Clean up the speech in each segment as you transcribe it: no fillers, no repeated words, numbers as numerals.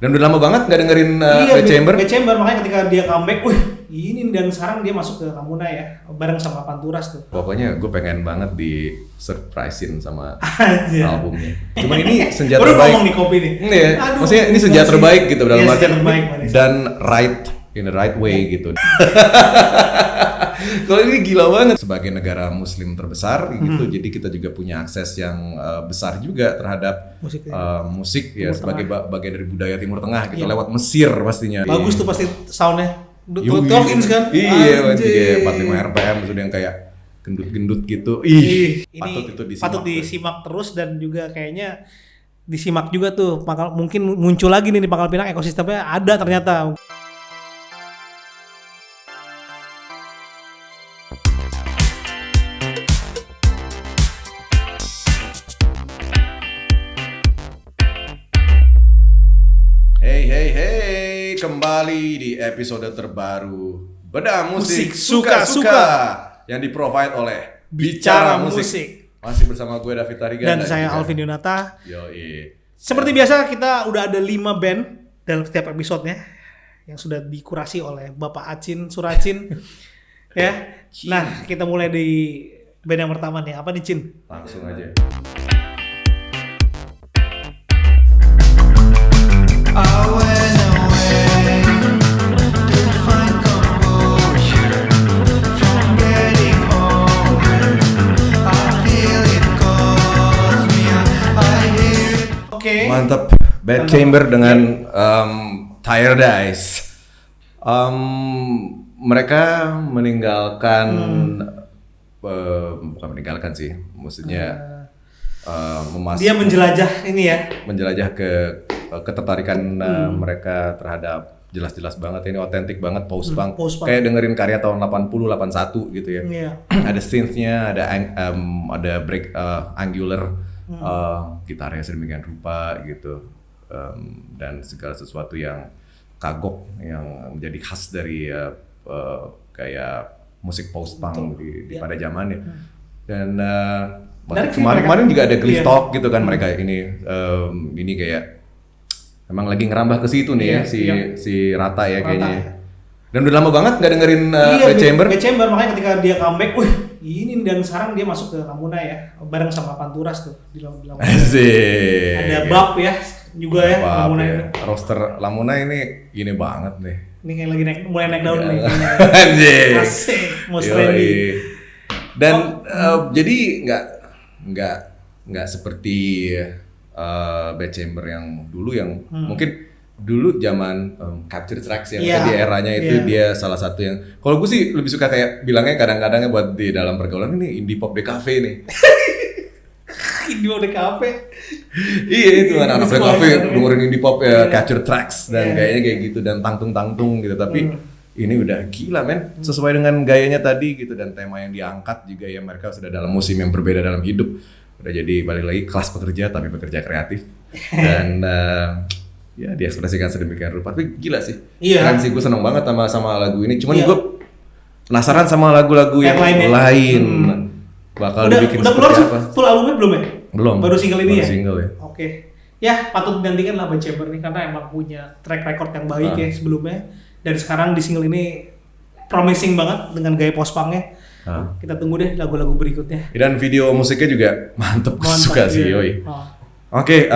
Dan udah lama banget nggak dengerin Bad Chamber. Bad Chamber, makanya ketika dia comeback, ini dan sekarang dia masuk ke Ramuna ya, bareng sama Panturas tuh. Pokoknya gue pengen banget di surprisein sama Anjir. albumnya. Cuman ini senjata Baru terbaik. ngomong nih kopi nih. Iya, maksudnya ini senjata terbaik gitu dalam Iya, artian senjata terbaik, Manis. dan in the right way gitu. Kalau ini gila banget sebagai negara muslim terbesar gitu, jadi kita juga punya akses yang besar juga terhadap musik ya Timur sebagai bagian dari budaya Timur Tengah gitu, lewat Mesir pastinya. Bagus tuh pasti soundnya. 12 Yui. inch kan? Iya, Anjir. 45 RPM sudah yang kayak gendut-gendut gitu. Ini Patut itu disimak. patut disimak terus dan juga kayaknya disimak juga tuh. Mungkin muncul lagi nih di Pangkal Pinang, ekosistemnya ada ternyata. Hey, kembali di episode terbaru Bedah Musik Suka-Suka yang di-provide oleh Bicara Musik. Masih bersama gue David Tarigan Dan saya Alvin Yunata. Yoi. Seperti biasa kita udah ada 5 band dalam setiap episodenya yang sudah dikurasi oleh Bapak Acin Suracin. Ya. Nah, kita mulai di band yang pertama nih. Apa nih, Cin? Langsung aja. Oke. Mantap. Bad Chamber dengan Tired Eyes. Mereka meninggalkan bukan meninggalkan sih, maksudnya Dia menjelajah ini ya. menjelajah ke ketertarikan mereka terhadap jelas-jelas banget ini otentik banget post-punk. Post-punk. Kayak dengerin karya tahun 80 81 gitu ya. Iya. Ada synth-nya, ada break angular gitarnya sedemikian rupa gitu. Dan segala sesuatu yang kagok yang menjadi khas dari kayak musik post-punk pada zamannya. Dan kemarin juga ada Cliff Talk gitu kan, mereka ini kayak emang lagi ngerambah ke situ nih si Rata ya kayaknya. Dan udah lama banget nggak dengerin Bad Chamber. Bad Chamber, makanya ketika dia comeback, ini dan sekarang dia masuk ke Ramuna ya, bareng sama Panturas tuh di Ramuna. Asik. Ada Bab ya juga ya Ramuna ya. ini. Roster Lamuna ini gini banget nih. Ini kayak lagi mulai naik daun nih. Anjir. Asik, most trendy. Dan jadi nggak seperti Bad Chamber yang dulu yang mungkin dulu zaman Capture Tracks yang di eranya itu dia salah satu yang kalau gue sih lebih suka kayak bilangnya kadang-kadangnya buat di dalam pergaulan ini indie pop DKV nih. Indie pop DKV. Iya itu anak-anak DKV dengerin indie pop ya Capture Tracks dan kayaknya kayak gitu dan tangtung-tangtung gitu tapi ini udah gila men, sesuai dengan gayanya tadi gitu dan tema yang diangkat juga ya mereka sudah dalam musim yang berbeda dalam hidup. Udah jadi balik lagi kelas pekerja tapi pekerja kreatif dan ya diekspresikan sedemikian rupa. Tapi gila sih, keren sih, gue seneng banget sama lagu ini. Cuman gue penasaran sama lagu-lagu yang lain bakal dibikin seperti apa. Full albumnya belum ya? Belum. Baru single ini ya? Single ya. Oke. Ya patut dinantikan lah Bad Chamber nih karena emang punya track record yang baik ya sebelumnya. Dan sekarang di single ini promising banget dengan gaya post-punknya. Kita tunggu deh lagu-lagu berikutnya. Dan video musiknya juga mantep, suka sih yoi. Oke,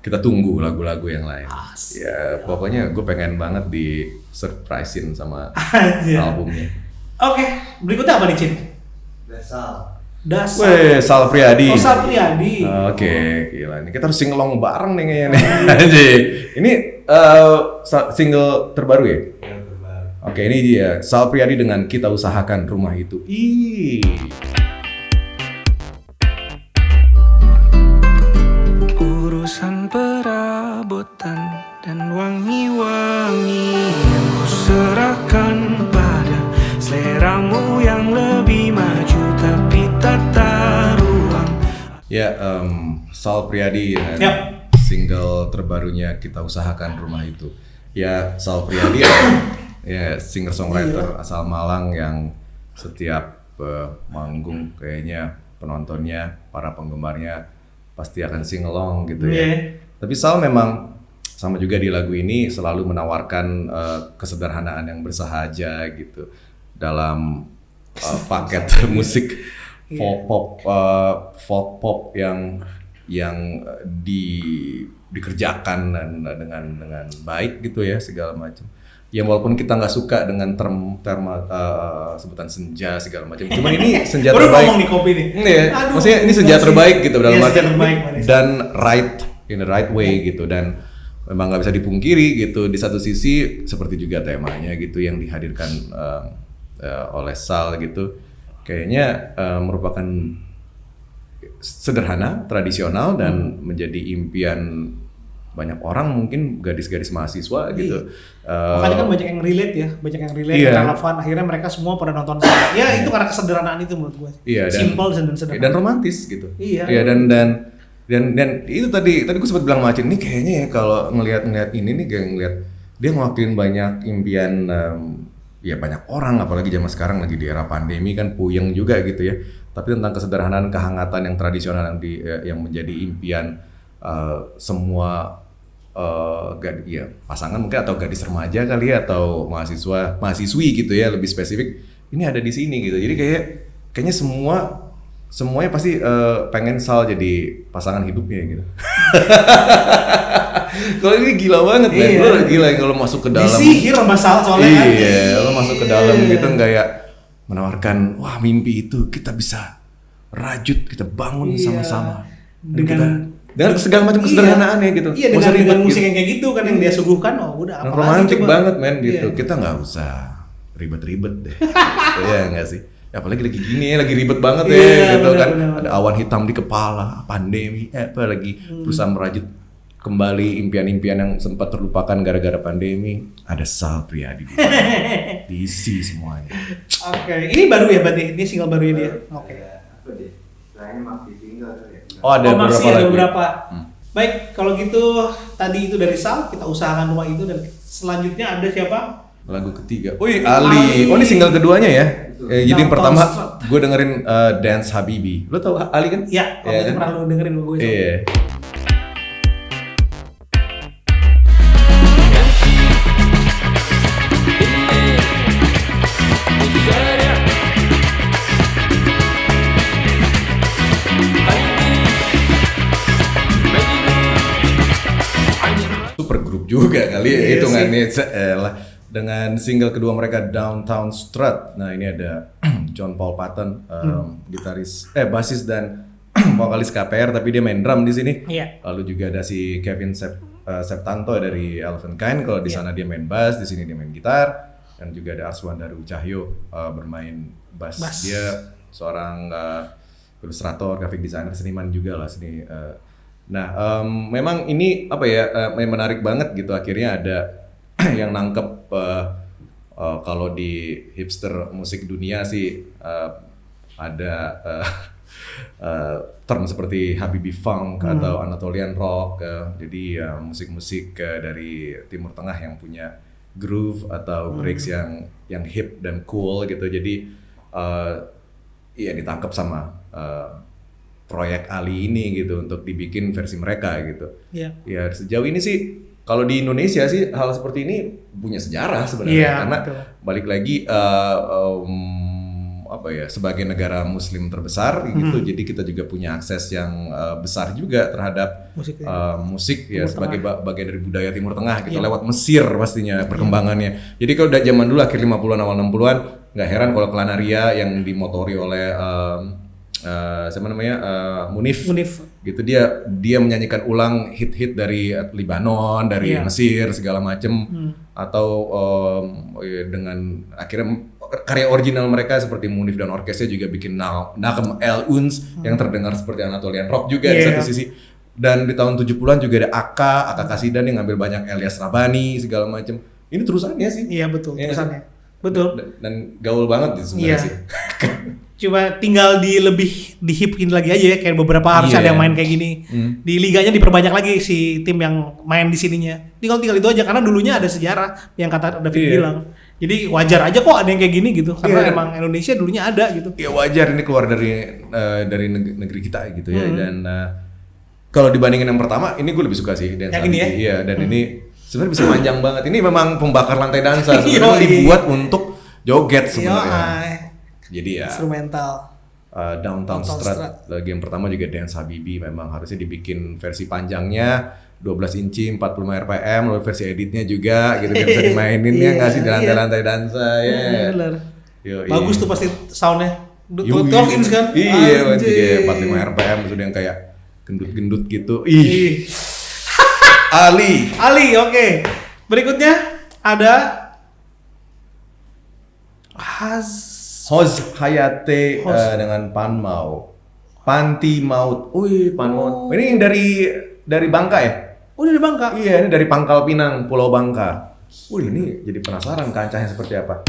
kita tunggu lagu-lagu yang lain. Ya pokoknya gue pengen banget di surprisein sama albumnya. Oke, berikutnya apa nih Cin? Dasar. Weh, Sal Priadi. Oh, Sal Priadi. Oke, gila nih kita harus singelong bareng nih kayaknya nih. Ini single terbaru ya? Oke, ini dia Sal Priadi dengan Kita Usahakan Rumah Itu. Urusan perabotan dan wangi-wangi yang kuserahkan pada seleramu yang lebih maju tapi tata ruang. Ya, Sal Priadi dengan single terbarunya Kita Usahakan Rumah Itu. Ya, Sal Priadi ya singer-songwriter asal Malang yang setiap manggung kayaknya penontonnya, para penggemarnya pasti akan sing along gitu ya. Tapi Sal memang sama juga di lagu ini selalu menawarkan kesederhanaan yang bersahaja gitu dalam paket musik folk pop yang dikerjakan dan dengan baik gitu ya segala macam. Ya walaupun kita nggak suka dengan sebutan senja segala macam, cuman ini senja Baru terbaik. ngomong nih kopi nih. Iya, maksudnya ini senja terbaik gitu dalam Iya, artian senja terbaik, dan in the right way gitu, dan memang nggak bisa dipungkiri gitu. Di satu sisi seperti juga temanya gitu yang dihadirkan oleh Sal gitu, kayaknya merupakan sederhana, tradisional dan menjadi impian banyak orang, mungkin gadis-gadis mahasiswa gitu. Makanya kan banyak yang relate ya, Iya. relevan. Akhirnya mereka semua pada nonton Sal. Ya itu karena kesederhanaan itu menurut gue. Iya, Simple dan sederhana. dan romantis gitu. Iya. Dan itu tadi gue sempat bilang sama Acin, ini kayaknya ya kalau ngelihat ini nih kayak ngelihat dia ngelakuin banyak impian ya banyak orang, apalagi zaman sekarang lagi di era pandemi kan puyeng juga gitu ya. Tapi tentang kesederhanaan, kehangatan yang tradisional yang menjadi impian semua pasangan mungkin atau gadis remaja kali ya, atau mahasiswi gitu ya, lebih spesifik ini ada di sini gitu. Jadi kayaknya semuanya pasti pengen Sal jadi pasangan hidupnya gitu. Kalau ini gila banget kan, lo gila kalau masuk ke dalam. Disihir sama Sal soalnya kan. Iya, lo masuk ke dalam gitu kayak menawarkan, wah mimpi itu kita bisa rajut, kita bangun sama-sama. Dengan segala macam kesederhanaannya gitu. Iya, Nggak usah dengan ribet musik gitu. yang kayak gitu kan yang dia suguhkan, udah apa Romantis coba. banget men gitu. Iya. Kita nggak usah ribet-ribet deh. Iya nggak sih? Ya, apalagi lagi gini ya, lagi ribet banget ya Iya, gitu kan. benar. Ada awan hitam di kepala, pandemi, apalagi berusaha merajut kembali impian-impian yang sempat terlupakan gara-gara pandemi. Ada Sal Priadi di sana. Diisi semuanya. Oke, ini baru ya berarti? Ini single baru ya dia? Oke. Apa deh? Selain masih single tuh ya. Oh, ada beberapa masih ada lagi. beberapa. Baik, kalau gitu tadi itu dari Sal, kita usahakan dua itu, dan selanjutnya ada siapa? Lagu ketiga. Wih, Ali. Oh, ini single keduanya ya. Jadi yang Downtown pertama Strut. gue dengerin Dance Habibi. Lo tau Ali kan? Ya, kalau Iya itu kan? pernah lu dengerin gue. Iya. Super grup juga kali ya Iya hitungannya. Lah. Dengan single kedua mereka Downtown Strut. Nah, ini ada John Paul Patton, basis dan vokalis KPR, tapi dia main drum di sini. Iya. Lalu juga ada si Kevin Septanto dari Elephant Kind. Kalau di sana dia main bass, di sini dia main gitar. Dan juga ada Arswan Daru Cahyo bermain bass. Dia seorang ilustrator, graphic designer, seniman juga lah sini. Memang ini apa ya, menarik banget gitu. Akhirnya ada yang nangkep kalau di hipster musik dunia sih ada term seperti Habibi Funk atau Anatolian Rock. Jadi musik-musik dari Timur Tengah yang punya groove atau breaks yang hip dan cool gitu. Jadi ya ditangkap sama proyek Ali ini gitu untuk dibikin versi mereka gitu. Iya. Ya sejauh ini sih kalau di Indonesia sih hal seperti ini punya sejarah sebenarnya, Iya, karena betul. balik lagi sebagai negara Muslim terbesar gitu, jadi kita juga punya akses yang besar juga terhadap musik ya sebagai bagian dari budaya Timur Tengah gitu, lewat Mesir pastinya perkembangannya. Jadi kalau udah zaman dulu akhir 50-an awal 60-an nggak heran kalau Klanaria yang dimotori oleh Munif gitu, dia menyanyikan ulang hit-hit dari Libanon, dari Mesir segala macem, atau dengan akhirnya karya original mereka seperti Munif dan orkesnya juga bikin Nagem El Uns yang terdengar seperti Anatolian Rock juga di satu sisi. Dan di tahun 70-an juga ada Aka Kasidan yang ngambil banyak Elias Rabani segala macem. Ini terusannya sih. Iya betul, Iya, terusannya. Betul. Dan gaul banget sebenarnya sih. Coba tinggal lebih dihipin lagi aja ya, kayak beberapa harus ada yang main kayak gini. Di liganya diperbanyak lagi si tim yang main di sininya. Tinggal itu aja, karena dulunya ada sejarah yang kata David bilang. Jadi wajar aja kok ada yang kayak gini gitu, karena emang Indonesia dulunya ada gitu. Ya wajar, ini keluar dari negeri kita gitu ya. Dan Kalau dibandingin yang pertama, ini gue lebih suka sih Dance Yang ini ya? Iya, dan ini sebenarnya bisa panjang banget. Ini memang pembakar lantai dansa, Yoi. sebenarnya dibuat untuk joget sebenarnya. Yoi. Jadi ya Instrumental. Downtown Strut lagi yang pertama juga Dance Habibi, memang harusnya dibikin versi panjangnya 12 inci 45 rpm, lalu versi editnya juga gitu biar bisa dimainin ya nggak sih di lantai-lantai dansa ya. Bener. Yoi. Bagus tuh pasti soundnya. Yoi. 12 inch kan? Iya, Anjir. 45 rpm sudah yang kayak gendut-gendut gitu. Ih. Ali. Ali, oke. Berikutnya ada Hoz Hayate dengan Pan Mau. Panti Maut. Wih, Pan Maut. Ini yang dari Bangka ya? Oh, dari Bangka. Iya, ini dari Pangkal Pinang, Pulau Bangka. Wih, ini jadi penasaran kancahnya seperti apa.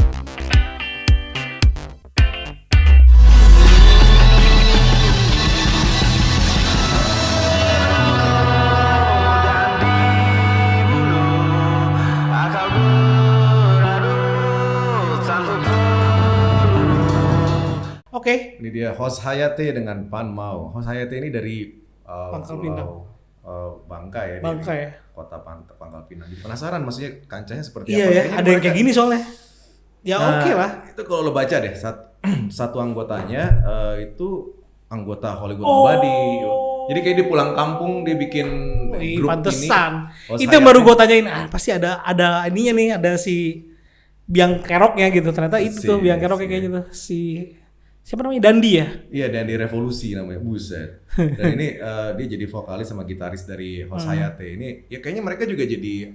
Oke. Ini dia Hoz Hayate dengan Pan Mau. Hoz Hayate ini dari Pangkal Pulau, Pinang. Bangka ya. Bangka dari ya. Kota Pangkal Pinang. Jadi penasaran maksudnya kancahnya seperti Iya apa. ya, Kayaknya ada yang mereka- kayak gini soalnya. Ya Nah, oke lah. Itu kalau lo baca deh, satu anggotanya itu anggota Hollywood Oh. Nobody. Jadi kayak dia pulang kampung dia bikin Wih, grup pantesan. ini. Hoz Itu yang baru Hayate. gue tanyain. Pasti ada ininya nih, ada si biang keroknya gitu. Ternyata itu tuh biang keroknya kayaknya tuh si siapa namanya, Dandi ya. Iya, dan di Revolusi namanya, buset. Dan ini dia jadi vokalis sama gitaris dari Hoz Hayate. Ini ya kayaknya mereka juga jadi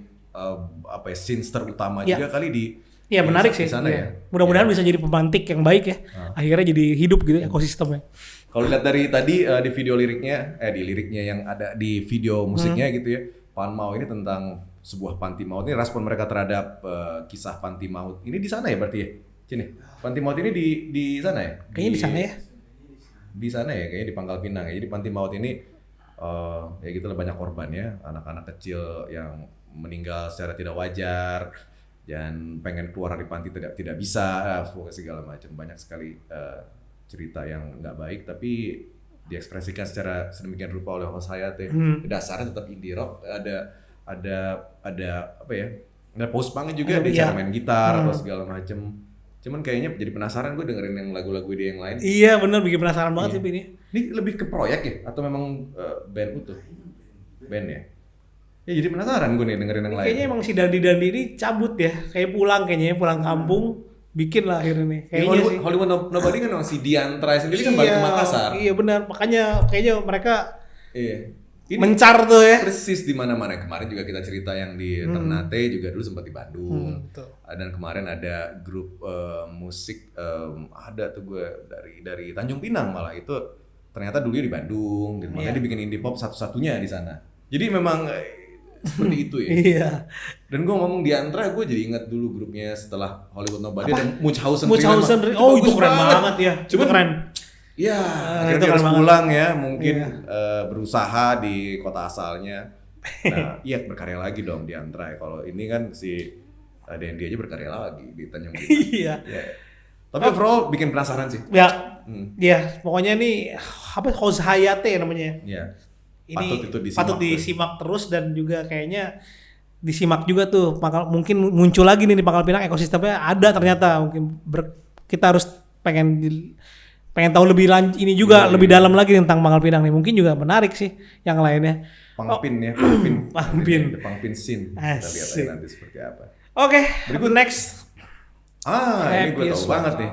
apa ya, sinister utama Ya. juga kali di Iya di menarik di sih. sana Iya. ya. Mudah-mudahan bisa jadi pemantik yang baik ya. Akhirnya jadi hidup gitu ekosistemnya. Kalau lihat dari tadi di video liriknya, di liriknya yang ada di video musiknya gitu ya, Pan Mau ini tentang sebuah panti maut. Ini respon mereka terhadap kisah panti maut. Ini di sana ya berarti ya? Sini. Panti maut ini di sana ya? Kayaknya di sana ya. Di sana ya, kayaknya di Pangkal Pinang ya. Jadi panti maut ini ya gitulah, banyak korban ya, anak-anak kecil yang meninggal secara tidak wajar dan pengen keluar dari panti tidak bisa, pokoknya segala macam, banyak sekali cerita yang nggak baik tapi diekspresikan secara sedemikian rupa oleh Hoz Hayate. Dasarnya tetap indie rock, ada apa ya? Ada post punk juga, dia Iya. cara main gitar atau segala macam. Cuman kayaknya jadi penasaran gue dengerin yang lagu-lagu dia yang lain. Iya bener, bikin penasaran banget sih ini. Ini lebih ke proyek ya atau memang band utuh? Band ya? Ya jadi penasaran gue nih dengerin yang lain. Kayaknya emang si Dandi ini cabut ya, kayak pulang kayaknya, pulang kampung, bikin lah akhirnya nih. Ini Kayaknya sih. Hollywood Nobody kan si Diantra sendiri kan balik ke Makassar. Iya benar, makanya kayaknya mereka Iya. Ini mencar tuh ya. persis di mana-mana. Kemarin juga kita cerita yang di Ternate, juga dulu sempat di Bandung. Betul. Dan kemarin ada grup musik, ada tuh gue dari Tanjung Pinang malah, itu ternyata dulu di Bandung, dan makanya Iya. dibikin indie pop satu-satunya di sana. Jadi memang seperti itu ya. Iya. Dan gue ngomong Diantra, gue jadi ingat dulu grupnya setelah Hollywood Nobody Apa? dan Munchausen. Munchausen, Trio. oh itu bagus keren banget ya. Itu Cuman keren. ya, itu akhirnya dia keren harus banget. pulang ya, mungkin Iya. berusaha di kota asalnya. Nah, iya berkarya lagi dong Diantra. Kalau ini kan si Dendi aja berkarya lagi di Tanjung Pinang. Iya. Ya. Tapi overall bikin penasaran sih. Ya, Hmm. ya pokoknya nih apa Hoz Hayate namanya. Ya. Ini Patut itu disimak. patut disimak terus, dan juga kayaknya disimak juga tuh. Mungkin muncul lagi nih di Pangkal Pinang, ekosistemnya ada ternyata. Mungkin kita harus pengen tahu lebih ini juga, Iya, lebih dalam lagi tentang Pangkal Pinang nih. Mungkin juga menarik sih yang lainnya. Pangpin ya, Pangpin. Pangpin. The Pangpin scene. Kita lihat Asik. aja nanti seperti apa. Oke, berikut next. Ini gue Happiest tahu banget nih.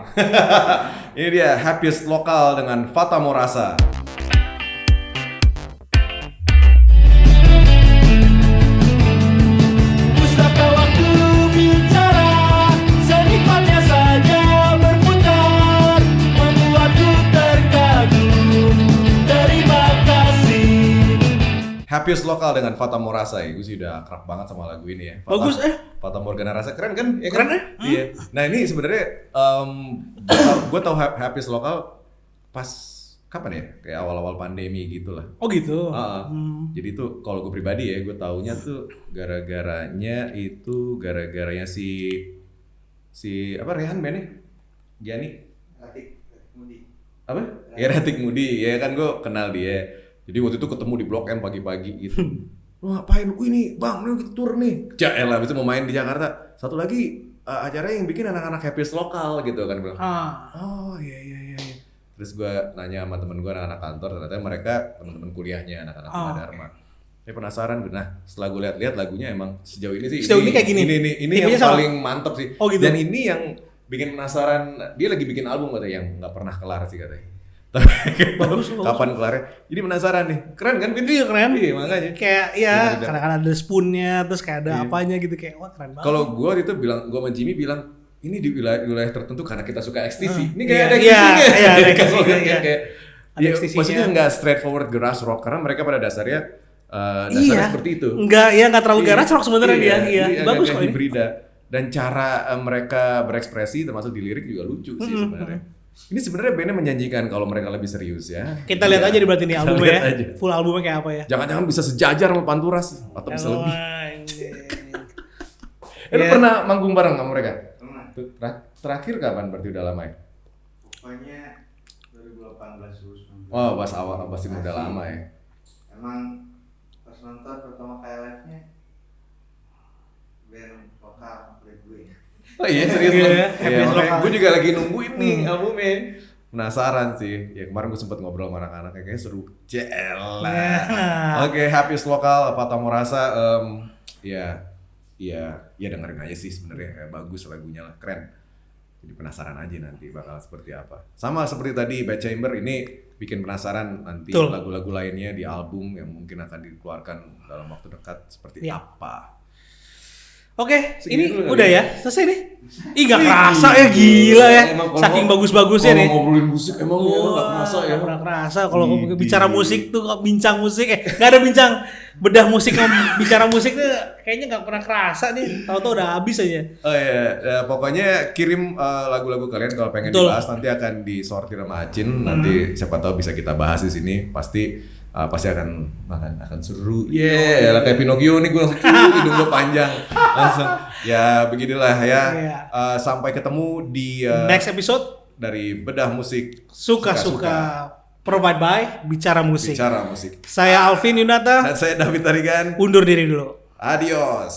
Ini dia Happiest Lokal dengan Fata Morasa. Pustaka waktu bicara, senikmatnya saja berputar, membuatku terkagum. Terima kasih. Happiest Lokal dengan Fata Morasa ya. Gue sih udah akrab banget sama lagu ini ya. Bagus, Fata Morgana Rasa keren kan? Ya Keren, kan? Iya. Nah ini sebenarnya gue tau Happiest Lokal pas kapan ya? Kayak awal-awal pandemi gitu lah. Oh gitu. Jadi tuh kalau gue pribadi ya, gue taunya tuh gara-garanya si apa Rehan bandnya? Gianni Ratik Mudi. apa? Ya Ratik Mudi, ya kan gue kenal dia. Jadi waktu itu ketemu di Blok M pagi-pagi gitu. Lu ngapain? Ini bang, lu kita tour nih. Jaelah, bisa mau main di Jakarta. Satu lagi acara yang bikin anak-anak happiest lokal gitu kan. Bilang, oh iya. Terus gue nanya sama temen gue anak-anak kantor, ternyata mereka teman-teman kuliahnya anak-anak Dharma. Saya penasaran, nah setelah gue lihat-lihat lagunya emang sejauh ini sih. Sejauh ini kayak gini. Ini yang paling mantep sih. Oh, gitu. Dan ini yang bikin penasaran. Dia lagi bikin album katanya yang nggak pernah kelar sih katanya. Bagus. Kapan kelarnya? Jadi penasaran nih. Keren kan? Iya keren. Iya makanya. Kayak ya kadang-kadang ada spoonnya, terus kayak ada apanya gitu kayak wah keren banget. Kalau gue itu bilang, gue sama Jimmy bilang ini di wilayah tertentu karena kita suka XTC. Ini Iya, kayak ada iya, XTC-nya. iya, ada XTC-nya, iya. Kayak Ada ya, XTC-nya. maksudnya nggak straightforward garage rock karena mereka pada dasarnya seperti itu. Enggak terlalu garage rock sebenarnya dia. Iya. Jadi Bagus agak kok ini. hibrida. Dan cara mereka berekspresi termasuk di lirik juga lucu sih sebenarnya. Ini sebenarnya bandnya menjanjikan kalau mereka lebih serius ya. Kita lihat aja di berarti nih Kita albumnya lihat ya. aja. Full albumnya kayak apa ya? Jangan-jangan bisa sejajar sama Panturas atau bisa lebih. Lu Iya. pernah manggung bareng sama mereka? Pernah. Tuh, terakhir kapan berarti udah lama ya? Pokoknya 2018 terus. Oh, pas awal pasti udah lama ya. Emang pas nonton pertama kali live-nya band vokal favorit gue. Oh iya serius Iya, loh. happy lokal. Gue juga lagi nungguin nih albumnya. Penasaran sih. Ya kemarin gue sempet ngobrol sama anak-anak kayak seru. Jelah. Oke, happiest lokal Fata Morasa ya dengerin aja sih sebenarnya bagus lagunya lah, keren. Jadi penasaran aja nanti bakal seperti apa. Sama seperti tadi Bad Chamber ini bikin penasaran nanti Betul. lagu-lagu lainnya di album yang mungkin akan dikeluarkan dalam waktu dekat seperti Iya. apa. Oke, Segini ini dulu udah kali ya, selesai nih. Ih gak kerasa ya, gila ya. Emang kalau Saking mau- bagus-bagusnya kalau nih. ngobrolin musik emang gak kerasa ya. Gak pernah kerasa kalau Widih. bicara musik tuh, bincang musik gak ada bincang bedah musik, bicara musik tuh kayaknya gak pernah kerasa nih. Tahu-tahu udah habis aja. Oh iya, pokoknya kirim lagu-lagu kalian kalau pengen Betul. dibahas nanti akan disortir sama Acin. Nanti siapa tahu bisa kita bahas di sini. Pasti akan seru. Lah kayak Pinocchio nih gue langsung hidung gue panjang. Langsung ya beginilah ya. Iya. Sampai ketemu di Next episode dari Bedah Musik suka-suka provide by Bicara Musik. Bicara Musik. Saya Alvin Yunata, Dan saya David Tarigan. undur diri dulu. Adios.